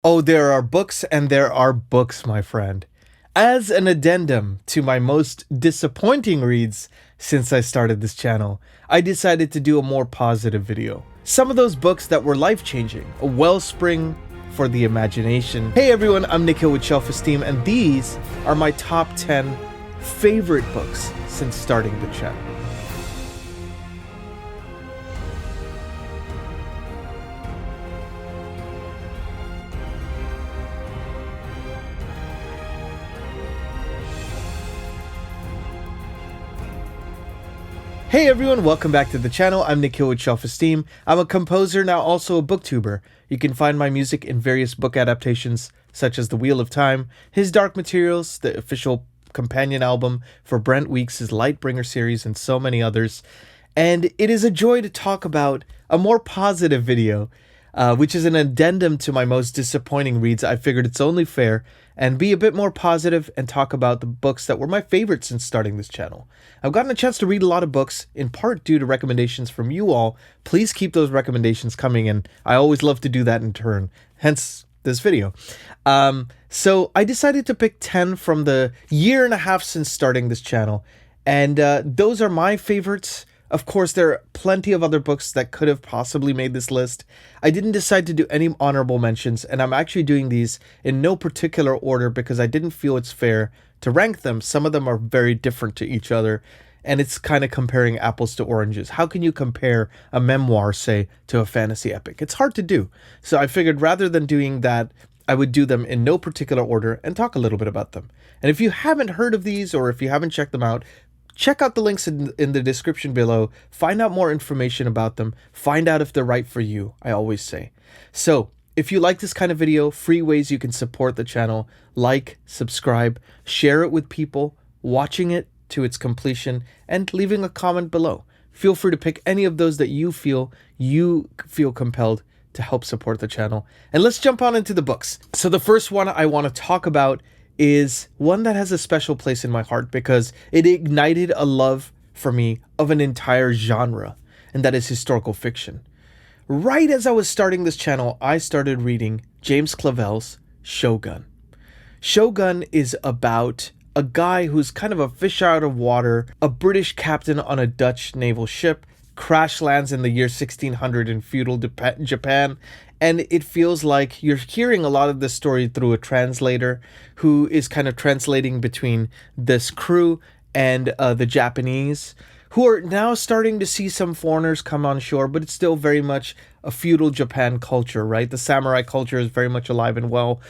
Oh, there are books and there are books, my friend. As an addendum to my most disappointing reads since I started this channel, I decided to do a more positive video. Some of those books that were life-changing, a wellspring for the imagination. Hey everyone, I'm Nikhil with Shelf-Esteem, and these are my top 10 favorite books since starting the channel. Hey everyone, welcome back to the channel. I'm Nikhil with Shelf-Esteem. I'm a composer, now also a booktuber. You can find my music in various book adaptations, such as The Wheel of Time, His Dark Materials, the official companion album for Brent Weeks' Lightbringer series, and so many others. And it is a joy to talk about a more positive video, which is an addendum to my most disappointing reads. I figured it's only fair and be a bit more positive and talk about the books that were my favorites since starting this channel. I've gotten a chance to read a lot of books, in part due to recommendations from you all. Please keep those recommendations coming, and I always love to do that in turn, hence this video. So I decided to pick 10 from the year and a half since starting this channel, and those are my favorites. Of course, there are plenty of other books that could have possibly made this list. I didn't decide to do any honorable mentions, and I'm actually doing these in no particular order because I didn't feel it's fair to rank them. Some of them are very different to each other, and it's kind of comparing apples to oranges. How can you compare a memoir, say, to a fantasy epic? It's hard to do. So I figured rather than doing that, I would do them in no particular order and talk a little bit about them. And if you haven't heard of these, or if you haven't checked them out, check out the links in the description below, find out more information about them, find out if they're right for you, I always say. So, if you like this kind of video, free ways you can support the channel: like, subscribe, share it with people, watching it to its completion, and leaving a comment below. Feel free to pick any of those that you feel compelled to help support the channel. And let's jump on into the books. So the first one I want to talk about is one that has a special place in my heart because it ignited a love for me of an entire genre, and that is historical fiction. Right as I was starting this channel, I started reading James Clavell's Shogun. Shogun is about a guy who's kind of a fish out of water, a British captain on a Dutch naval ship, crash lands in the year 1600 in feudal Japan, and it feels like you're hearing a lot of this story through a translator who is kind of translating between this crew and the Japanese, who are now starting to see some foreigners come on shore, but it's still very much a feudal Japan culture, right? The samurai culture is very much alive and well,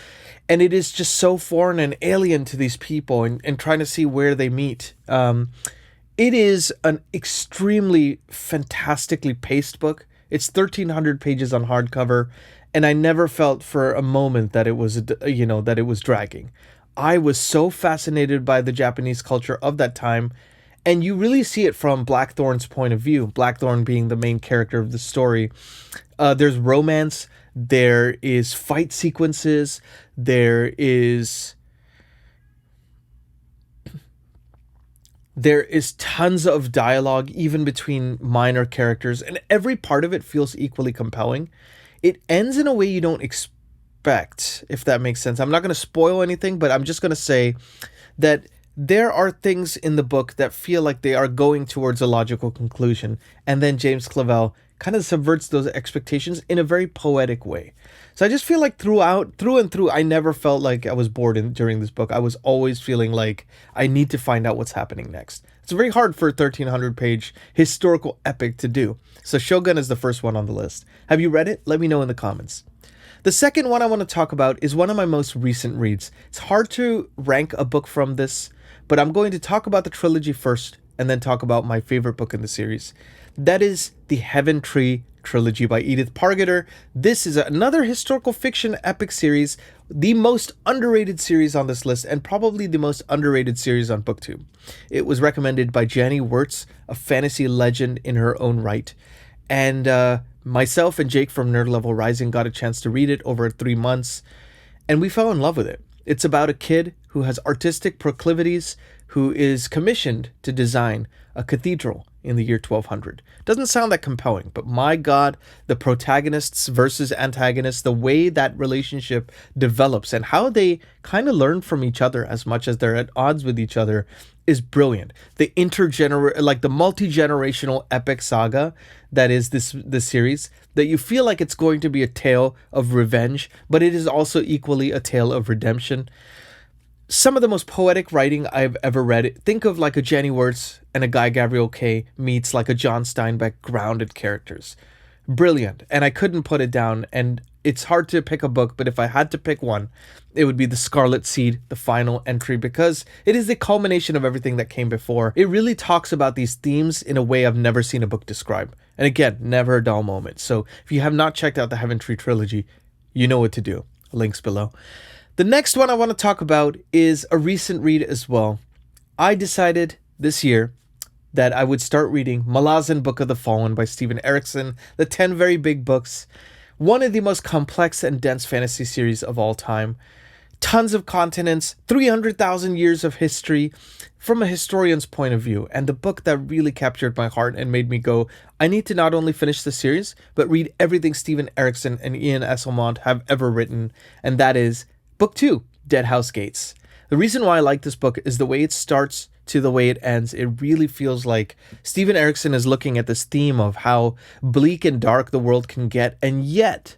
and it is just so foreign and alien to these people, and trying to see where they meet. It is an extremely fantastically paced book. It's 1,300 pages on hardcover, and I never felt for a moment that it was, that it was dragging. I was so fascinated by the Japanese culture of that time, and you really see it from Blackthorn's point of view. Blackthorn being the main character of the story. There's romance, there is fight sequences, there is tons of dialogue, even between minor characters, and every part of it feels equally compelling. It ends in a way you don't expect, if that makes sense. I'm not going to spoil anything, but I'm just going to say that there are things in the book that feel like they are going towards a logical conclusion, and then James Clavell kind of subverts those expectations in a very poetic way. So I just feel like through and through, I never felt like I was bored during this book. I was always feeling like I need to find out what's happening next. It's very hard for a 1,300-page historical epic to do. So Shogun is the first one on the list. Have you read it? Let me know in the comments. The second one I want to talk about is one of my most recent reads. It's hard to rank a book from this, but I'm going to talk about the trilogy first and then talk about my favorite book in the series. That is the Heaven Tree Trilogy by Edith Pargeter. This is another historical fiction epic series, the most underrated series on this list, and probably the most underrated series on Booktube. It was recommended by Janny Wirtz, a fantasy legend in her own right. And myself and Jake from Nerd Level Rising got a chance to read it over 3 months, and we fell in love with it. It's about a kid who has artistic proclivities, who is commissioned to design a cathedral in the year 1200. Doesn't sound that compelling, but my God, the protagonists versus antagonists, the way that relationship develops and how they kind of learn from each other as much as they're at odds with each other is brilliant. The like the multi-generational epic saga that is this series, that you feel like it's going to be a tale of revenge, but it is also equally a tale of redemption. Some of the most poetic writing I've ever read. Think of like a Jenny Wirtz and a Guy Gavriel Kay meets like a John Steinbeck grounded characters. Brilliant. And I couldn't put it down. And it's hard to pick a book, but if I had to pick one, it would be The Scarlet Seed, the final entry, because it is the culmination of everything that came before. It really talks about these themes in a way I've never seen a book describe. And again, never a dull moment. So if you have not checked out the Heaven Tree trilogy, you know what to do. Links below. The next one I want to talk about is a recent read as well. I decided this year that I would start reading Malazan Book of the Fallen by Steven Erikson, the 10 Very Big Books, one of the most complex and dense fantasy series of all time. Tons of continents, 300,000 years of history from a historian's point of view, and the book that really captured my heart and made me go, I need to not only finish the series, but read everything Steven Erikson and Ian Esselmont have ever written, and that is Book 2, Deadhouse Gates. The reason why I like this book is the way it starts to the way it ends. It really feels like Steven Erikson is looking at this theme of how bleak and dark the world can get, and yet,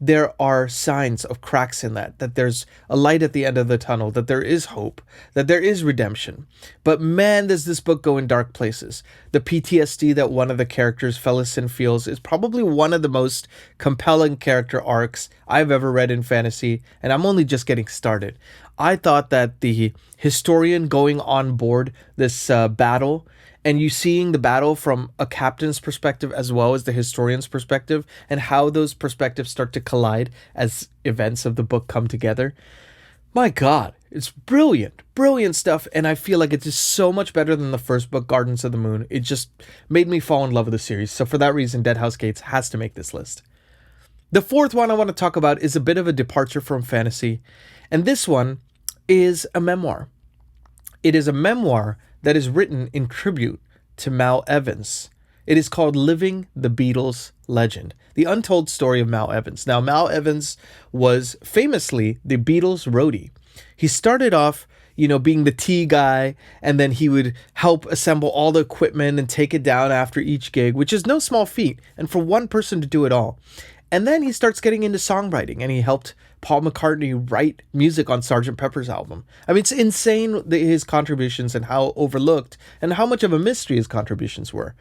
there are signs of cracks in that there's a light at the end of the tunnel, that there is hope, that there is redemption. But man, does this book go in dark places. The PTSD that one of the characters, Felicin, feels is probably one of the most compelling character arcs I've ever read in fantasy, and I'm only just getting started. I thought that the historian going on board this battle, and you seeing the battle from a captain's perspective as well as the historian's perspective, and how those perspectives start to collide as events of the book come together. My God, it's brilliant stuff, and I feel like it's just so much better than the first book, Gardens of the Moon. It just made me fall in love with the series, so for that reason, Deadhouse Gates has to make this list. The fourth one I want to talk about is a bit of a departure from fantasy, and this one is a memoir. It is a memoir that is written in tribute to Mal Evans. It is called Living the Beatles Legend, the untold story of Mal Evans. Now, Mal Evans was famously the Beatles roadie. He started off, being the tea guy, and then he would help assemble all the equipment and take it down after each gig, which is no small feat, and for one person to do it all. And then he starts getting into songwriting, and he helped Paul McCartney write music on Sgt. Pepper's album. I mean, it's insane his contributions and how overlooked and how much of a mystery his contributions were.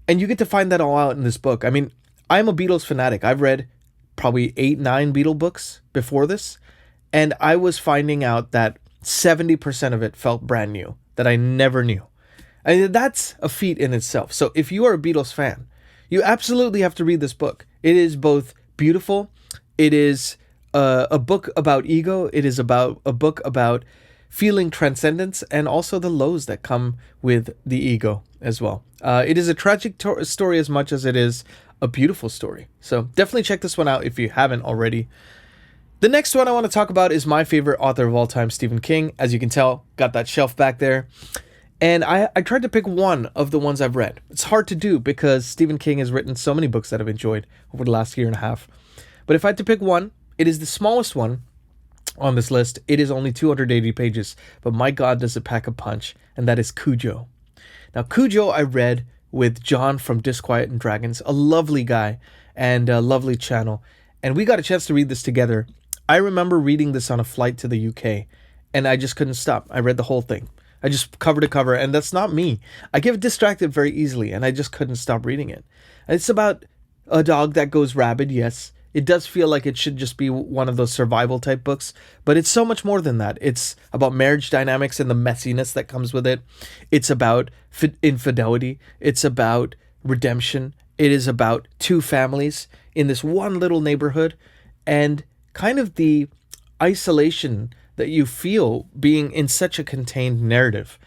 And you get to find that all out in this book. I mean, I'm a Beatles fanatic. I've read probably 8-9 Beatle books before this, and I was finding out that 70% of it felt brand new, that I never knew. I mean, that's a feat in itself. So if you are a Beatles fan, you absolutely have to read this book. It is both beautiful, it is a book about ego, it is about a book about feeling transcendence, and also the lows that come with the ego as well. It is a tragic story as much as it is a beautiful story. So definitely check this one out if you haven't already. The next one I want to talk about is my favorite author of all time, Stephen King. As you can tell, got that shelf back there. And I tried to pick one of the ones I've read. It's hard to do because Stephen King has written so many books that I've enjoyed over the last year and a half. But if I had to pick one, it is the smallest one on this list. It is only 280 pages, but my God, does it pack a punch, and that is Cujo. Now, Cujo I read with John from Disquiet and Dragons, a lovely guy and a lovely channel, and we got a chance to read this together. I remember reading this on a flight to the UK, and I just couldn't stop. I read the whole thing. I just cover to cover, and that's not me. I get distracted very easily, and I just couldn't stop reading it. It's about a dog that goes rabid, yes. It does feel like it should just be one of those survival type books, but it's so much more than that. It's about marriage dynamics and the messiness that comes with it. It's about infidelity. It's about redemption. It is about two families in this one little neighborhood, and kind of the isolation that you feel being in such a contained narrative.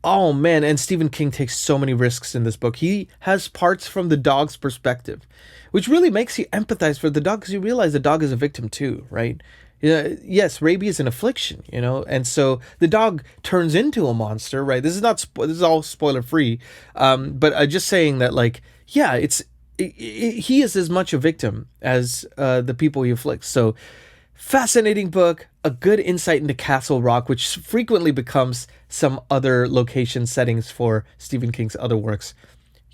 Oh man, and Stephen King takes so many risks in this book. He has parts from the dog's perspective, which really makes you empathize for the dog, because you realize the dog is a victim too, right? Yeah, yes, rabies is an affliction, and so the dog turns into a monster, right? This is not this is all spoiler free, but I'm just saying that, like, yeah, he is as much a victim as the people he afflicts. So fascinating book, a good insight into Castle Rock, which frequently becomes some other location settings for Stephen King's other works.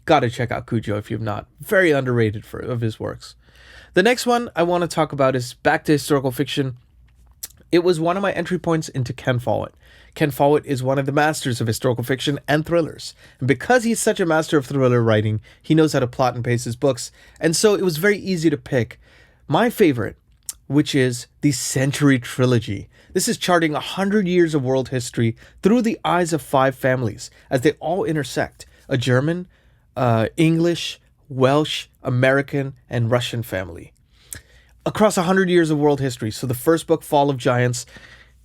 Got to check out Cujo if you've not. Very underrated of his works. The next one I want to talk about is back to historical fiction. It was one of my entry points into Ken Follett. Ken Follett is one of the masters of historical fiction and thrillers. And because he's such a master of thriller writing, he knows how to plot and pace his books. And so it was very easy to pick my favorite, which is the Century Trilogy. This is charting 100 years of world history through the eyes of 5 families as they all intersect. A German, English, Welsh, American, and Russian family across 100 years of world history. So the first book, Fall of Giants,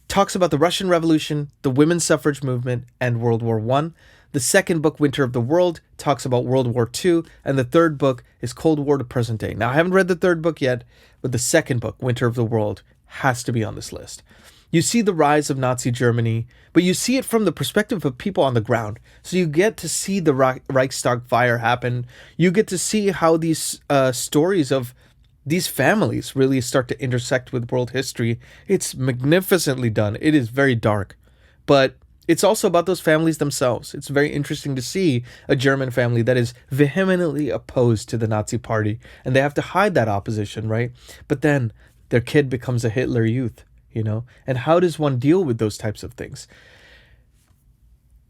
talks about the Russian Revolution, the women's suffrage movement, and World War I. The second book, Winter of the World, talks about World War II, and the third book is Cold War to present day. Now, I haven't read the third book yet, but the second book, Winter of the World, has to be on this list. You see the rise of Nazi Germany, but you see it from the perspective of people on the ground. So you get to see the Reichstag fire happen. You get to see how these stories of these families really start to intersect with world history. It's magnificently done. It is very dark, but it's also about those families themselves. It's very interesting to see a German family that is vehemently opposed to the Nazi party, and they have to hide that opposition, right? But then their kid becomes a Hitler youth, and how does one deal with those types of things?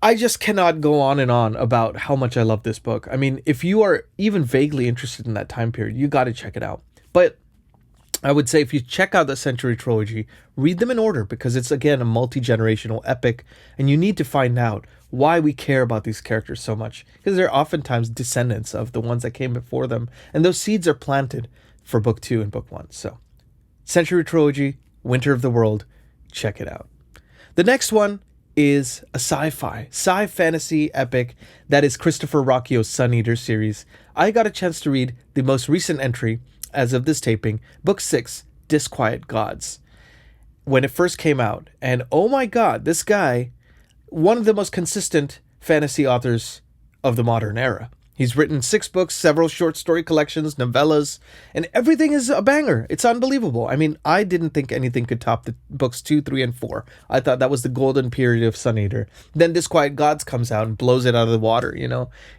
I just cannot go on and on about how much I love this book. I mean, if you are even vaguely interested in that time period, you got to check it out. But I would say if you check out the Century Trilogy, read them in order, because it's, again, a multi-generational epic, and you need to find out why we care about these characters so much, because they're oftentimes descendants of the ones that came before them, and those seeds are planted for book 2 and book 1. So, Century Trilogy, Winter of the World, check it out. The next one is a sci-fantasy epic that is Christopher Ruocchio's Sun Eater series. I got a chance to read the most recent entry, as of this taping, book 6, Disquiet Gods, when it first came out. And oh my god, this guy, one of the most consistent fantasy authors of the modern era. He's written 6 books, several short story collections, novellas, and everything is a banger. It's unbelievable. I mean, I didn't think anything could top the books 2, 3, and 4. I thought that was the golden period of Sun Eater. Then Disquiet Gods comes out and blows it out of the water,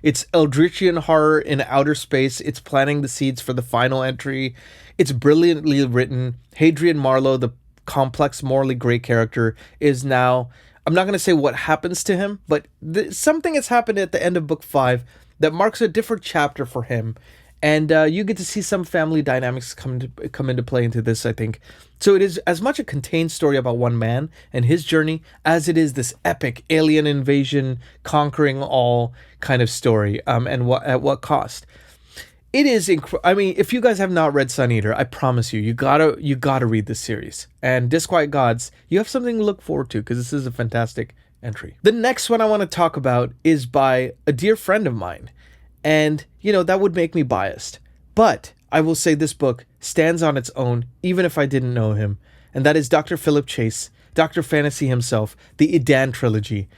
It's Eldritchian horror in outer space. It's planting the seeds for the final entry. It's brilliantly written. Hadrian Marlowe, the complex, morally gray character, is now... I'm not going to say what happens to him, but something has happened at the end of book 5 that marks a different chapter for him. And you get to see some family dynamics come into play into this, I think. So it is as much a contained story about one man and his journey as it is this epic alien invasion, conquering all kind of story, and at what cost. It is I mean, if you guys have not read Sun Eater, I promise you gotta read this series. And Disquiet Gods, you have something to look forward to, because this is a fantastic entry. The next one I want to talk about is by a dear friend of mine. And, that would make me biased. But I will say this book stands on its own, even if I didn't know him. And that is Dr. Philip Chase, Dr. Fantasy himself, the Adan Trilogy.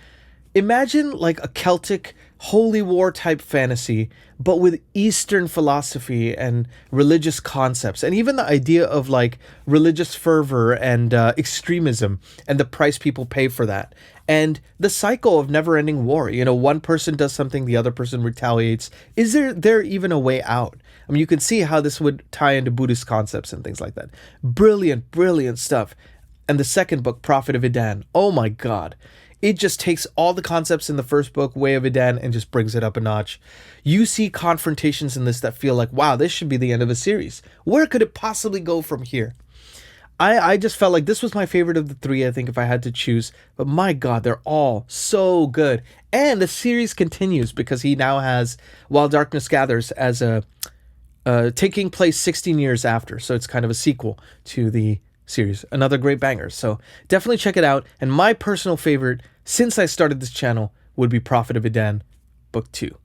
Imagine like a Celtic holy war type fantasy, but with Eastern philosophy and religious concepts, and even the idea of like religious fervor and extremism and the price people pay for that. And the cycle of never-ending war. One person does something, the other person retaliates. Is there even a way out? I mean, you can see how this would tie into Buddhist concepts and things like that. Brilliant, brilliant stuff. And the second book, Prophet of Adan. Oh my God. It just takes all the concepts in the first book, Way of Adan, and just brings it up a notch. You see confrontations in this that feel like, wow, this should be the end of a series. Where could it possibly go from here? I just felt like this was my favorite of the 3, I think, if I had to choose. But my God, they're all so good. And the series continues because he now has While Darkness Gathers as taking place 16 years after. So it's kind of a sequel to the series. Another great banger. So definitely check it out. And my personal favorite since I started this channel would be Prophet of Adan, book 2.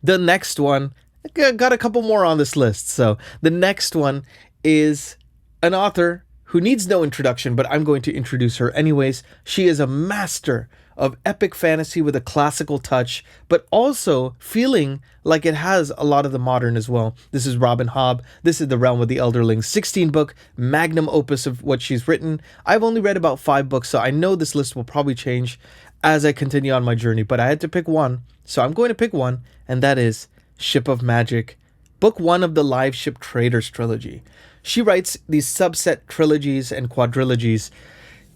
The next one, got a couple more on this list. So the next one is an author who needs no introduction, but I'm going to introduce her anyways. She is a master of epic fantasy with a classical touch, but also feeling like it has a lot of the modern as well. This is Robin Hobb. This is The Realm of the Elderlings, 16-book magnum opus of what she's written. I've only read about 5 books, so I know this list will probably change as I continue on my journey, but I had to pick one, so I'm going to pick one, and that is Ship of Magic, book 1 of the Live Ship Traders trilogy. She writes these subset trilogies and quadrilogies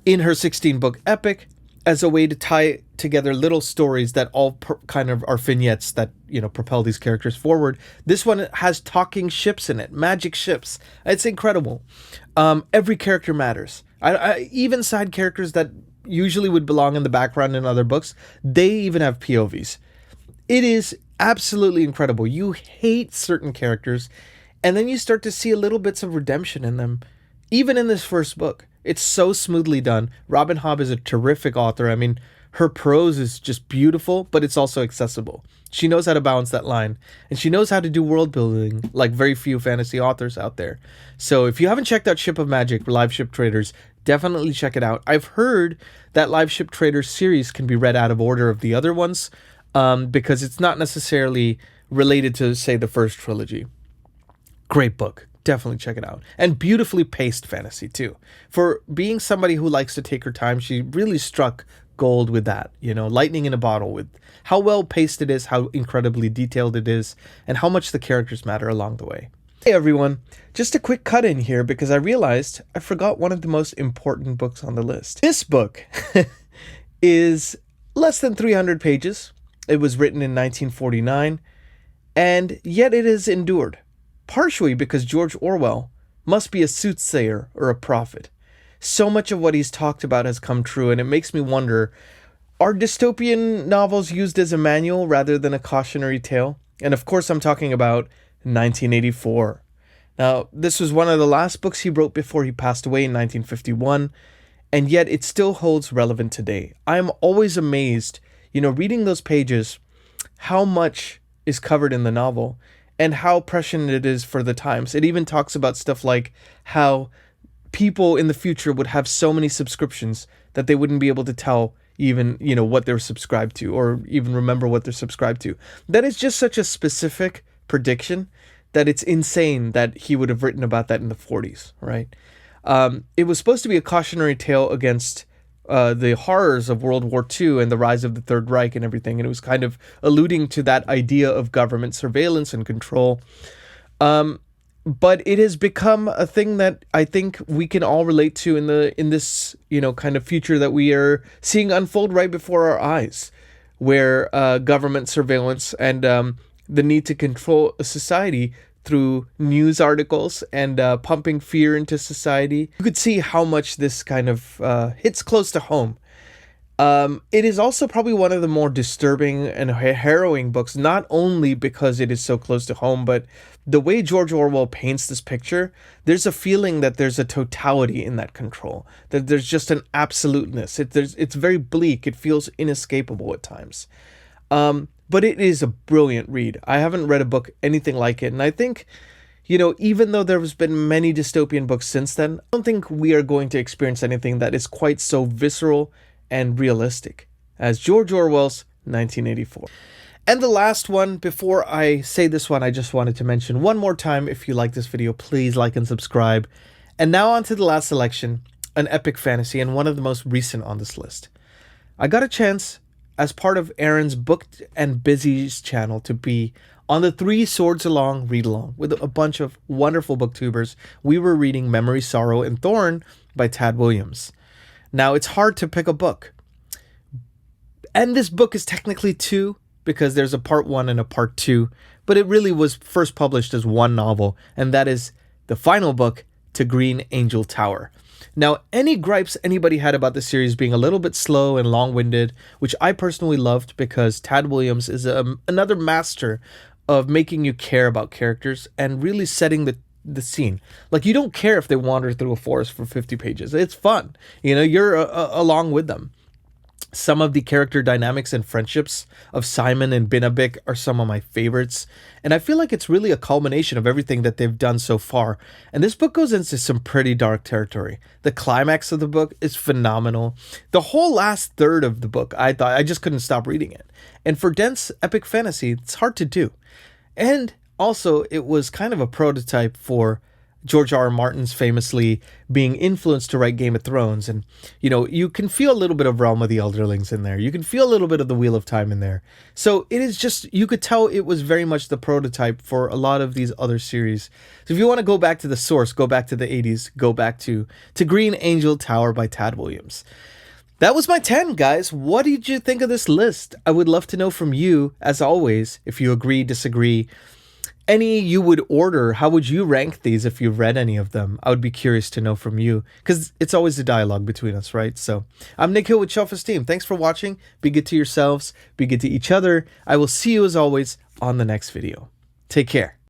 in her 16-book epic as a way to tie together little stories that all kind of are vignettes that, propel these characters forward. This one has talking ships in it, magic ships. It's incredible. Every character matters. Even side characters that usually would belong in the background in other books, they even have POVs. It is absolutely incredible. You hate certain characters, and then you start to see a little bits of redemption in them, even in this first book. It's so smoothly done. Robin Hobb is a terrific author. I mean, her prose is just beautiful, but it's also accessible. She knows how to balance that line, and she knows how to do world building like very few fantasy authors out there. So if you haven't checked out Ship of Magic, Live Ship Traders, definitely check it out. I've heard that Live Ship Traders series can be read out of order of the other ones, because it's not necessarily related to, say, the first trilogy. Great book. Definitely check it out. And beautifully paced fantasy, too. For being somebody who likes to take her time, she really struck gold with that. Lightning in a bottle with how well paced it is, how incredibly detailed it is, and how much the characters matter along the way. Hey, everyone. Just a quick cut in here because I realized I forgot one of the most important books on the list. This book is less than 300 pages. It was written in 1949, and yet it has endured. Partially because George Orwell must be a soothsayer or a prophet. So much of what he's talked about has come true, and it makes me wonder, are dystopian novels used as a manual rather than a cautionary tale? And of course I'm talking about 1984. Now, this was one of the last books he wrote before he passed away in 1951, and yet it still holds relevant today. I'm always amazed, reading those pages, how much is covered in the novel, and how prescient it is for the times. It even talks about stuff like how people in the future would have so many subscriptions that they wouldn't be able to tell even, what they're subscribed to or even remember what they're subscribed to. That is just such a specific prediction that it's insane that he would have written about that in the 40s, right? It was supposed to be a cautionary tale against the horrors of World War II and the rise of the Third Reich and everything. And it was kind of alluding to that idea of government surveillance and control. But it has become a thing that I think we can all relate to in this, kind of future that we are seeing unfold right before our eyes, where government surveillance and the need to control a society through news articles and pumping fear into society. You could see how much this kind of hits close to home. It is also probably one of the more disturbing and harrowing books, not only because it is so close to home, but the way George Orwell paints this picture, there's a feeling that there's a totality in that control, that there's just an absoluteness. It's very bleak. It feels inescapable at times. But it is a brilliant read. I haven't read a book anything like it. And I think, even though there's been many dystopian books since then, I don't think we are going to experience anything that is quite so visceral and realistic as George Orwell's 1984. And the last one, before I say this one, I just wanted to mention one more time, if you like this video, please like and subscribe. And now on to the last selection, an epic fantasy and one of the most recent on this list. I got a chance as part of Aaron's Booked and Busy's channel to be on the 3 Swords Along read-along with a bunch of wonderful booktubers. We were reading Memory, Sorrow, and Thorn by Tad Williams. Now, it's hard to pick a book. And this book is technically 2 because there's a part 1 and a part 2, but it really was first published as one novel, and that is the final book, To Green Angel Tower. Now, any gripes anybody had about the series being a little bit slow and long-winded, which I personally loved because Tad Williams is another master of making you care about characters and really setting the scene. Like, you don't care if they wander through a forest for 50 pages. It's fun. You're along with them. Some of the character dynamics and friendships of Simon and Binabik are some of my favorites, and I feel like it's really a culmination of everything that they've done so far. And this book goes into some pretty dark territory. The climax of the book is phenomenal. The whole last third of the book, I thought I just couldn't stop reading it. And for dense epic fantasy, it's hard to do. And also, it was kind of a prototype for George R. R. Martin's famously being influenced to write Game of Thrones. And, you can feel a little bit of Realm of the Elderlings in there. You can feel a little bit of the Wheel of Time in there. So it is just, you could tell it was very much the prototype for a lot of these other series. So if you want to go back to the source, go back to the 80s, go back to Green Angel Tower by Tad Williams. That was my 10, guys. What did you think of this list? I would love to know from you, as always, if you agree, disagree, any you would order. How would you rank these if you've read any of them? I would be curious to know from you, because it's always a dialogue between us, right? So I'm Nick Hill with Shelf-Esteem. Thanks for watching. Be good to yourselves. Be good to each other. I will see you, as always, on the next video. Take care.